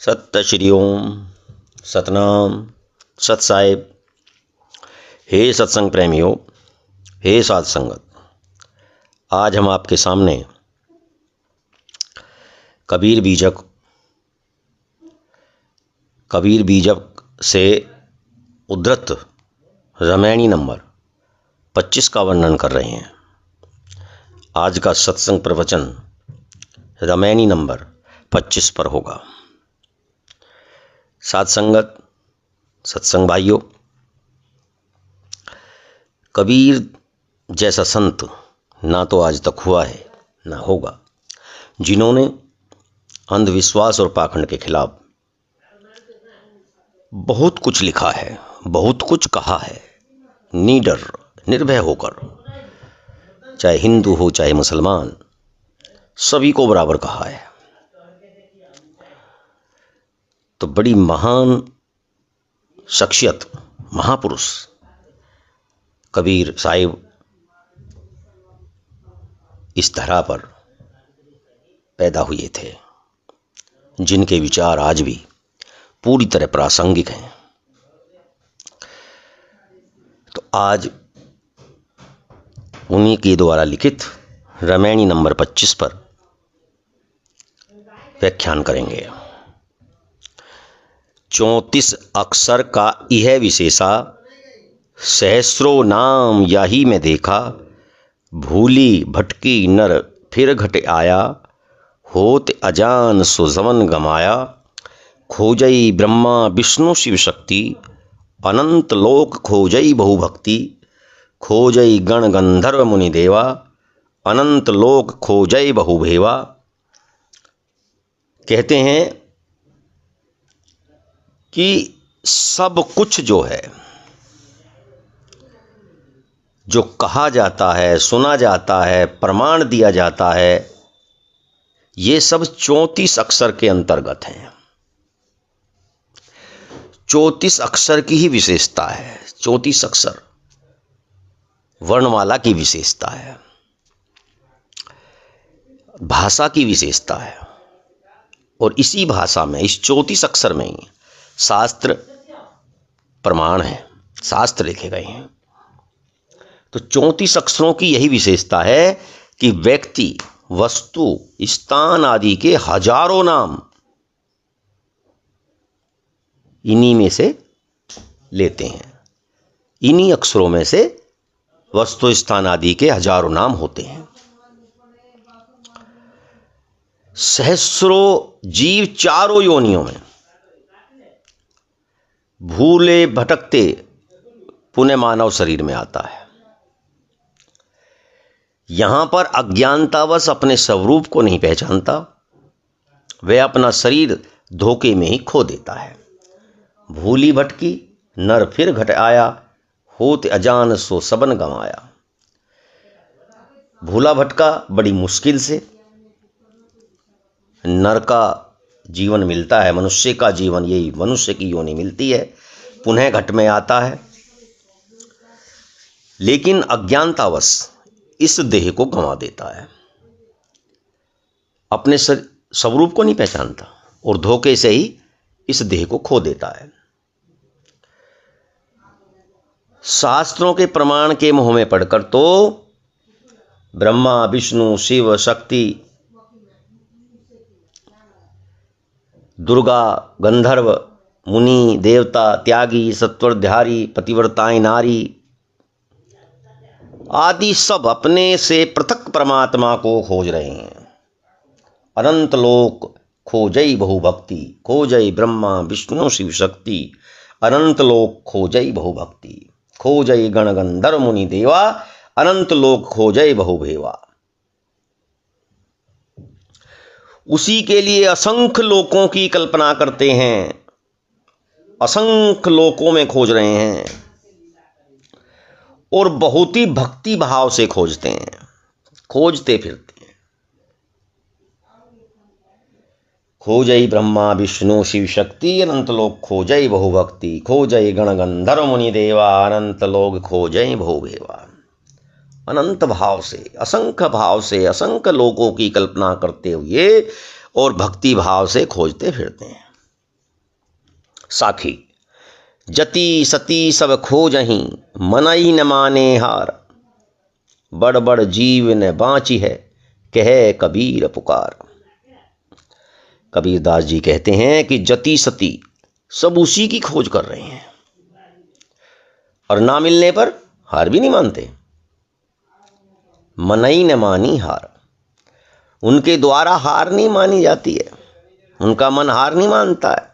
सत्य श्री ओम सतनाम सत साहिब। हे सत्संग प्रेमियों, हे साध संगत, आज हम आपके सामने कबीर बीजक से उद्धृत रामायणी नंबर 25 का वर्णन कर रहे हैं। आज का सत्संग प्रवचन रामायणी नंबर 25 पर होगा। साध संगत, सत्संग भाइयों, कबीर जैसा संत ना तो आज तक हुआ है ना होगा, जिन्होंने अंधविश्वास और पाखंड के खिलाफ बहुत कुछ लिखा है, बहुत कुछ कहा है, निडर निर्भय होकर, चाहे हिंदू हो चाहे मुसलमान, सभी को बराबर कहा है। तो बड़ी महान शख्सियत, महापुरुष कबीर साहिब इस धरा पर पैदा हुए थे, जिनके विचार आज भी पूरी तरह प्रासंगिक हैं। तो आज उन्हीं के द्वारा लिखित रामायणी नंबर 25 पर व्याख्यान करेंगे। 34 अक्षर का यह विशेषा, सहस्रों नाम यही में देखा, भूली भटकी नर फिर घट आया, होत अजान सो जमन गमाया, खोजई ब्रह्मा विष्णु शिव शक्ति, अनंत लोक खोजई बहुभक्ति, खोजई गण गंधर्व मुनि देवा, अनंत लोक खोजई बहुभेवा। कहते हैं कि सब कुछ जो है, जो कहा जाता है, सुना जाता है, प्रमाण दिया जाता है, ये सब 34 अक्षर के अंतर्गत हैं। 34 अक्षर की ही विशेषता है, 34 अक्षर वर्णमाला की विशेषता है, भाषा की विशेषता है। और इसी भाषा में, इस 34 अक्षर में ही शास्त्र प्रमाण है, शास्त्र लिखे गए हैं। तो 34 अक्षरों की यही विशेषता है कि व्यक्ति, वस्तु, स्थान आदि के हजारों नाम इन्हीं में से लेते हैं। इन्हीं अक्षरों में से वस्तु, स्थान आदि के हजारों नाम होते हैं। सहस्रों जीव चारों योनियों में भूले भटकते पुण्य मानव शरीर में आता है। यहां पर अज्ञानतावश अपने स्वरूप को नहीं पहचानता, वह अपना शरीर धोखे में ही खो देता है। भूली भटकी नर फिर घट आया, होत अजान सो सबन गंवाया। भूला भटका बड़ी मुश्किल से नर का जीवन मिलता है, मनुष्य का जीवन, यही मनुष्य की योनि मिलती है, पुनः घट में आता है, लेकिन अज्ञानतावश इस देह को गंवा देता है, अपने स्वरूप को नहीं पहचानता और धोखे से ही इस देह को खो देता है। शास्त्रों के प्रमाण के मोह में पड़कर तो ब्रह्मा विष्णु शिव शक्ति, दुर्गा गंधर्व मुनि देवता, त्यागी सत्वरधारी, पतिव्रताएं नारी आदि सब अपने से पृथक परमात्मा को खोज रहे हैं। अनंत लोक खोजई बहुभक्ति, खोजई ब्रह्मा विष्णु शिव शक्ति, अनंत लोक खोजई बहुभक्ति, खोजई गण गंधर्व मुनि देवा, अनंत लोक खोजई बहुभेवा। उसी के लिए असंख्य लोकों की कल्पना करते हैं, असंख्य लोकों में खोज रहे हैं और बहुत ही भक्ति भाव से खोजते हैं, खोजते फिरते हैं। खोजई ब्रह्मा विष्णु शिव शक्ति, अनंत लोक खोजई बहुभक्ति, खोजई गण गंधर्व मुनि देवा, अनंत लोक खोजई बहुभेवा। अनंत भाव से, असंख्य लोकों की कल्पना करते हुए और भक्ति भाव से खोजते फिरते हैं। साखी जति सती सब खोजहीं, मनई न माने हार। बड़ बड़ जीव न बाँची है, कहे कबीर पुकार। कबीरदास जी कहते हैं कि जति सती सब उसी की खोज कर रहे हैं और ना मिलने पर हार भी नहीं मानते। मनई न मानी हार, उनके द्वारा हार नहीं मानी जाती है, उनका मन हार नहीं मानता है।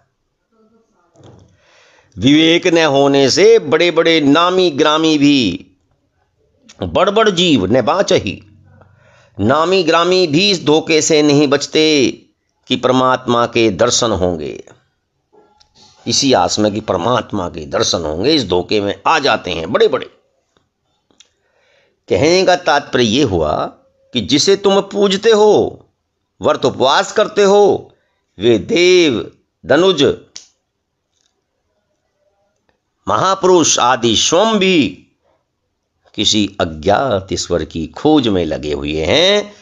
विवेक न होने से बड़े बड़े नामी ग्रामी भी, बड़ बड़ जीव न बाँचही, नामी ग्रामी भी इस धोखे से नहीं बचते कि परमात्मा के दर्शन होंगे। इसी आस में कि परमात्मा के दर्शन होंगे, इस धोखे में आ जाते हैं बड़े बड़े। कहने का तात्पर्य ये हुआ कि जिसे तुम पूजते हो, व्रत उपवास करते हो, वे देव, धनुज, महापुरुष आदि स्वयं भी किसी अज्ञात ईश्वर की खोज में लगे हुए हैं।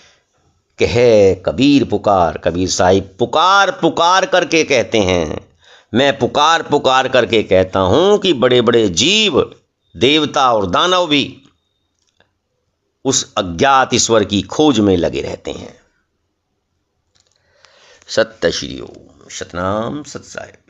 कहे कबीर पुकार, कबीर साहिब पुकार पुकार करके कहते हैं, मैं पुकार पुकार करके कहता हूं कि बड़े बड़े जीव, देवता और दानव भी उस अज्ञात ईश्वर की खोज में लगे रहते हैं। सत्य श्री ओम, सतनाम सत साहिब।